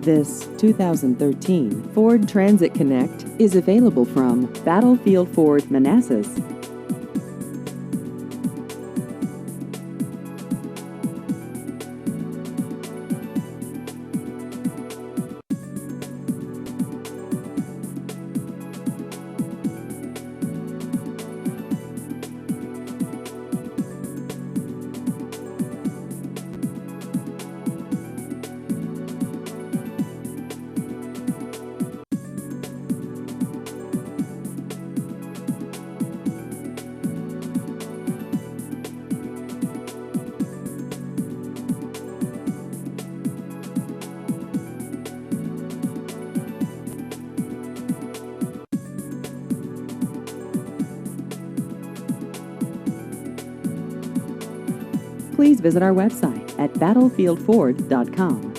This 2013 Ford Transit Connect is available from Battlefield Ford, Manassas. Please visit our website at battlefieldford.com.